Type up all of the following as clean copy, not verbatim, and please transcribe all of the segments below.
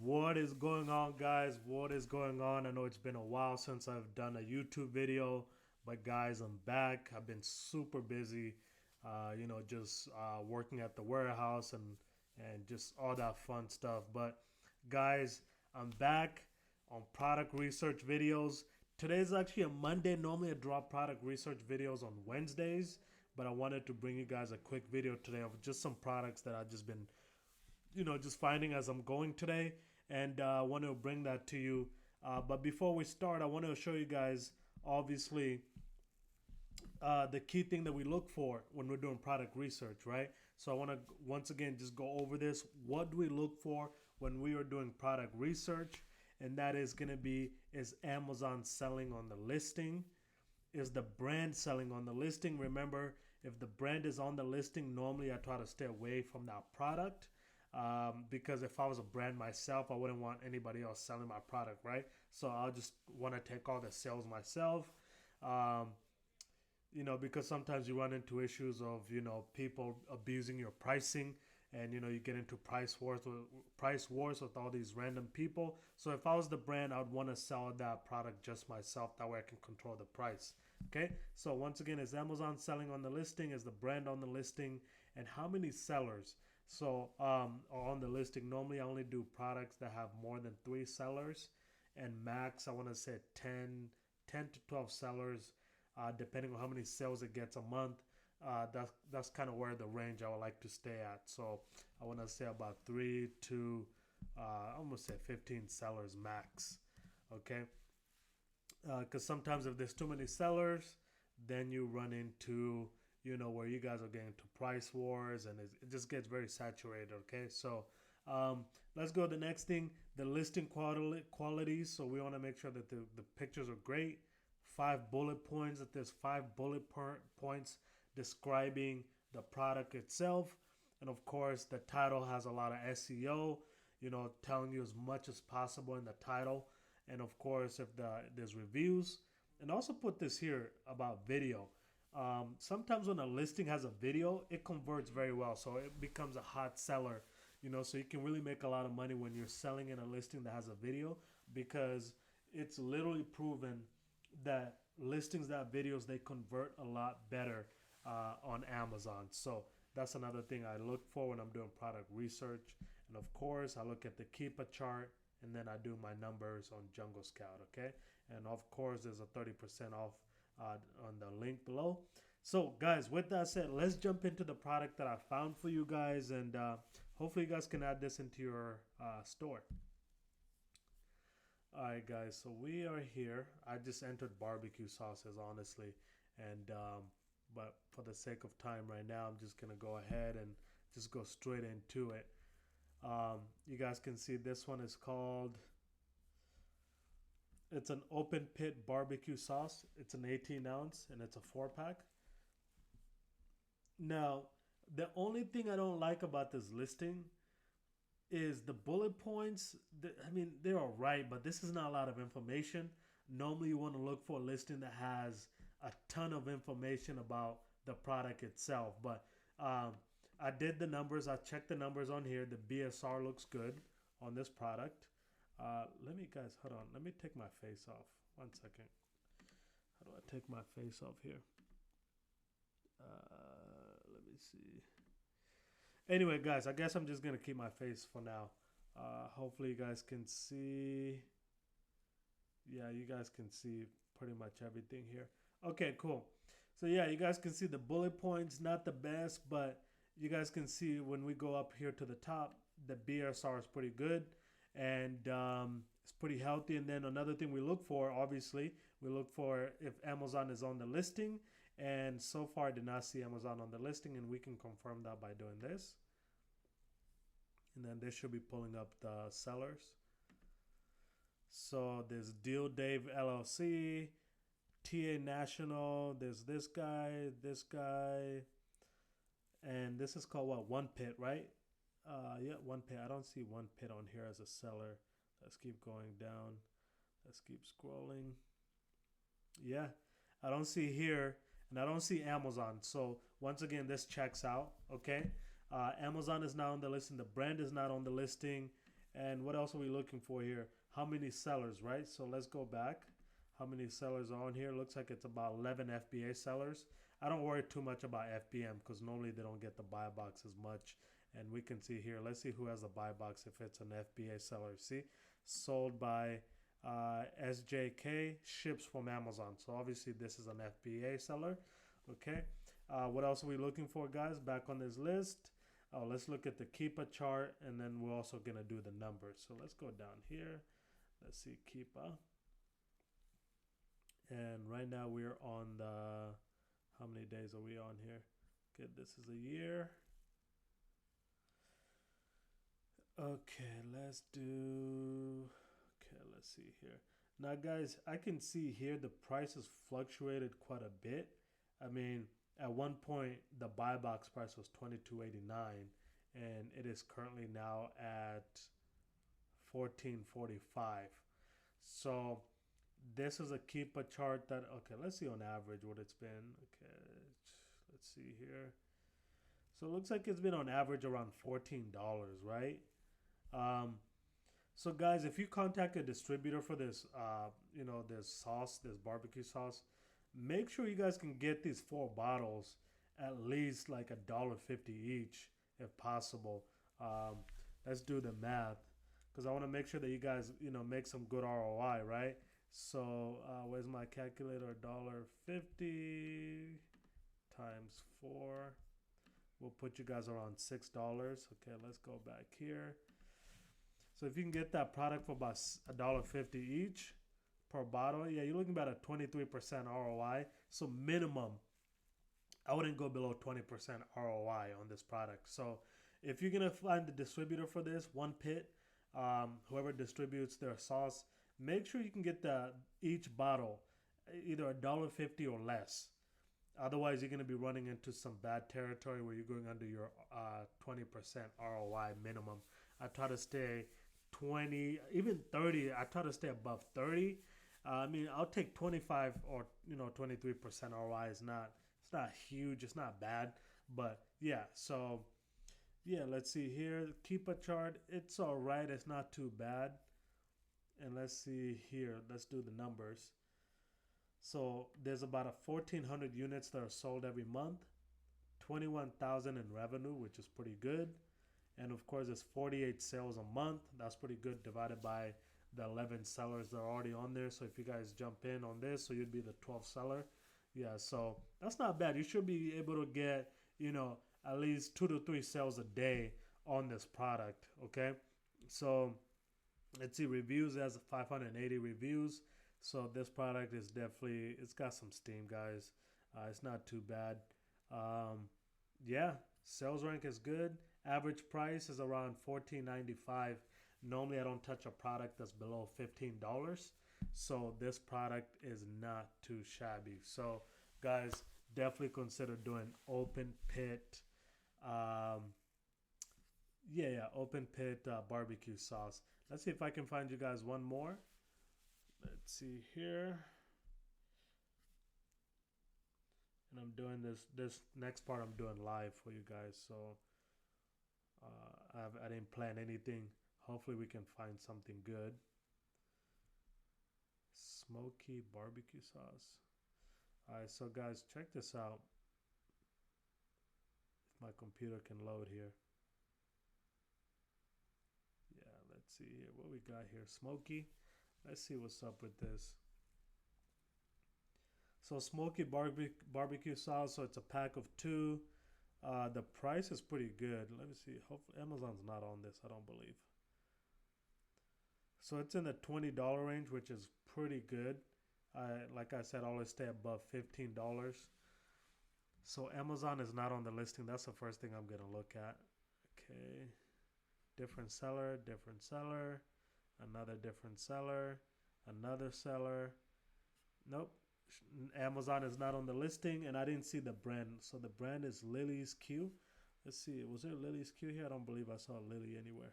What is going on, guys? What is going on? I know it's been a while since I've done a YouTube video, but guys, I'm back. I've been super busy, just working at the warehouse and just all that fun stuff. But guys, I'm back on product research videos. Today is actually a Monday. Normally, I drop product research videos on Wednesdays, but I wanted to bring you guys a quick video today of just some products that I've just been just finding as I'm going today, and I want to bring that to you. But before we start, I want to show you guys, obviously, the key thing that we look for when we're doing product research, right? So I want to once again just go over this. What do we look for when we are doing product research? And that is going to be, is Amazon selling on the listing? Is the brand selling on the listing? Remember, if the brand is on the listing, normally I try to stay away from that product. Because if I was a brand myself, I wouldn't want anybody else selling my product, right? So I'll just want to take all the sales myself. Um, because sometimes you run into issues of, people abusing your pricing, and, you get into price wars with all these random people. So if I was the brand, I would want to sell that product just myself. That way I can control the price. Okay. So once again, is Amazon selling on the listing? Is the brand on the listing? And how many sellers? So on the listing, normally I only do products that have more than 3 sellers, and max I want to say 10 to 12 sellers, depending on how many sales it gets a month. That's kind of where the range I would like to stay at. So I want to say about 3 to almost say 15 sellers max. Okay, because sometimes if there's too many sellers, then you run into where you guys are getting to price wars, and it just gets very saturated. Okay, so let's go to the next thing, the listing qualities. So we want to make sure that the pictures are great. 5 bullet points, that there's 5 points describing the product itself. And of course, the title has a lot of SEO, telling you as much as possible in the title. And of course, if there's reviews, and also put this here about video. Sometimes when a listing has a video, it converts very well, so it becomes a hot seller. So you can really make a lot of money when you're selling in a listing that has a video, because it's literally proven that listings that have videos, they convert a lot better on Amazon. So that's another thing I look for when I'm doing product research. And of course, I look at the Keepa chart, and then I do my numbers on Jungle Scout. Okay, and of course, there's a 30% off on the link below. So guys, with that said, let's jump into the product that I found for you guys, and hopefully you guys can add this into your store. All right, guys, so we are here. I just entered barbecue sauces, honestly, and but for the sake of time right now, I'm just gonna go ahead and just go straight into it. You guys can see this one is called, it's an open pit barbecue sauce. It's an 18 ounce and it's a 4-pack. Now, the only thing I don't like about this listing is the bullet points. I mean, they're all right, but this is not a lot of information. Normally, you want to look for a listing that has a ton of information about the product itself. But I did the numbers. I checked the numbers on here. The BSR looks good on this product. Let me, guys, hold on. Let me take my face off. 1 second. How do I take my face off here? Let me see. Anyway, guys, I guess I'm just going to keep my face for now. Hopefully you guys can see. Yeah, you guys can see pretty much everything here. Okay, cool. So yeah, you guys can see the bullet points, not the best, but you guys can see when we go up here to the top, the BSR is pretty good, and it's pretty healthy. And then another thing we look for, obviously, we look for if Amazon is on the listing, and so far I did not see Amazon on the listing, and we can confirm that by doing this. And then this should be pulling up the sellers. So there's Deal Dave LLC, TA National, there's this guy, and this is called what? One Pit, right? Yeah, One Pit. I don't see One Pit on here as a seller. Let's keep going down. Let's keep scrolling. Yeah, I don't see here, and I don't see Amazon. So once again, this checks out. Okay, Amazon is not on the listing. The brand is not on the listing. And what else are we looking for here? How many sellers, right? So let's go back. How many sellers are on here? Looks like it's about 11 FBA sellers. I don't worry too much about FBM because normally they don't get the buy box as much. And we can see here, let's see who has the buy box if it's an FBA seller. See, sold by SJK, ships from Amazon. So obviously this is an FBA seller. Okay. What else are we looking for, guys? Back on this list. Let's look at the Keepa chart, and then we're also going to do the numbers. So let's go down here. Let's see Keepa. And right now we're on the, how many days are we on here? Okay, this is a year. Okay, let's see here. Now, guys, I can see here the price has fluctuated quite a bit. I mean, at one point, the buy box price was $22.89, and it is currently now at $14.45. So this is a Keepa chart that, okay, let's see on average what it's been. Okay, let's see here. So it looks like it's been on average around $14, right? So guys, if you contact a distributor for this, this sauce, this barbecue sauce, make sure you guys can get these 4 bottles at least like $1.50 each, if possible. Let's do the math because I want to make sure that you guys, make some good ROI, right? So where's my calculator? $1.50 times 4 will put you guys around $6. Okay, let's go back here. So if you can get that product for about $1.50 each per bottle, yeah, you're looking about a 23% ROI. So minimum, I wouldn't go below 20% ROI on this product. So if you're gonna find the distributor for this, One Pit, whoever distributes their sauce, make sure you can get each bottle either $1.50 or less. Otherwise, you're gonna be running into some bad territory where you're going under your 20% ROI minimum. I try to stay 20, even 30. I try to stay above 30. I mean, I'll take 25 or 23% ROI. It's not huge. It's not bad, but yeah. So yeah, let's see here. Keep a chart. It's all right. It's not too bad. And let's see here. Let's do the numbers. So there's about 1,400 units that are sold every month, 21,000 in revenue, which is pretty good. And of course, it's 48 sales a month. That's pretty good divided by the 11 sellers that are already on there. So if you guys jump in on this, so you'd be the 12th seller. Yeah, so that's not bad. You should be able to get, at least 2 to 3 sales a day on this product. Okay. So let's see, reviews. It has 580 reviews. So this product is definitely, it's got some steam, guys. It's not too bad. Yeah, sales rank is good. Average price is around $14.95. Normally, I don't touch a product that's below $15. So this product is not too shabby. So guys, definitely consider doing open pit. Open pit barbecue sauce. Let's see if I can find you guys one more. Let's see here. And I'm doing this next part I'm doing live for you guys. So I didn't plan anything. Hopefully we can find something good. Smoky barbecue sauce. Alright, so guys, check this out. If my computer can load here. Yeah, let's see here. What we got here? Smoky. Let's see what's up with this. So smoky barbecue sauce. So it's a pack of 2. The price is pretty good. Let me see. Hopefully Amazon's not on this. I don't believe. So it's in the $20 range, which is pretty good. Like I said, I always stay above $15. So Amazon is not on the listing. That's the first thing I'm gonna look at. Okay. Different seller, another different seller, another seller. Nope. Amazon is not on the listing, and I didn't see the brand. So the brand is Lily's Q. Let's see. Was there Lily's Q here? I don't believe I saw Lily anywhere.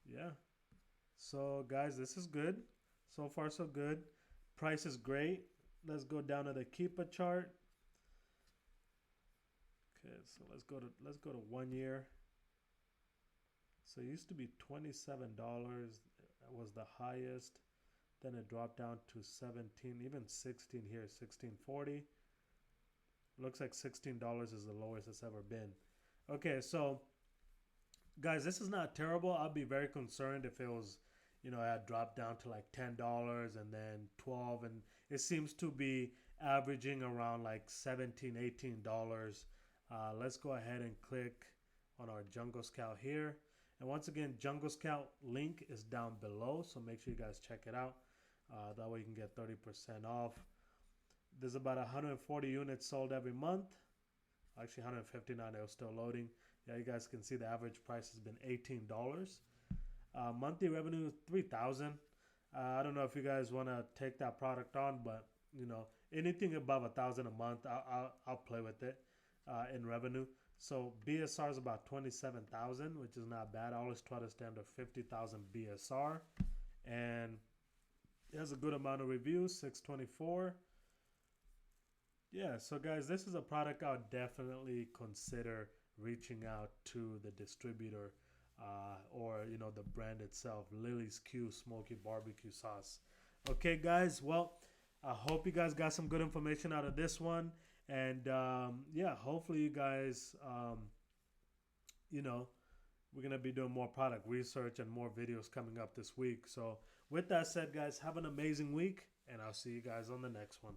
Yeah. So guys, this is good. So far, so good. Price is great. Let's go down to the Keepa chart. Okay, so let's go to 1 year. So it used to be $27 was the highest. Then it dropped down to 17, even 16 here, 16.40. Looks like $16 is the lowest it's ever been. Okay, so guys, this is not terrible. I'd be very concerned if it was, it had dropped down to like $10 and then 12, and it seems to be averaging around like 17, $18. Let's go ahead and click on our Jungle Scout here. And once again, Jungle Scout link is down below, so make sure you guys check it out. That way you can get 30% off. There's about 140 units sold every month. Actually, 159. It was still loading. Yeah, you guys can see the average price has been $18. Monthly revenue 3,000. I don't know if you guys want to take that product on, but anything above 1,000 a month, I'll play with it in revenue. So BSR is about 27,000, which is not bad. I always try to stay under 50,000 BSR, and it has a good amount of reviews, 624. Yeah, so guys, this is a product I would definitely consider reaching out to the distributor or the brand itself, Lily's Q Smoky Barbecue Sauce. Okay, guys, well, I hope you guys got some good information out of this one, and yeah, hopefully you guys, we're gonna be doing more product research and more videos coming up this week. So with that said, guys, have an amazing week, and I'll see you guys on the next one.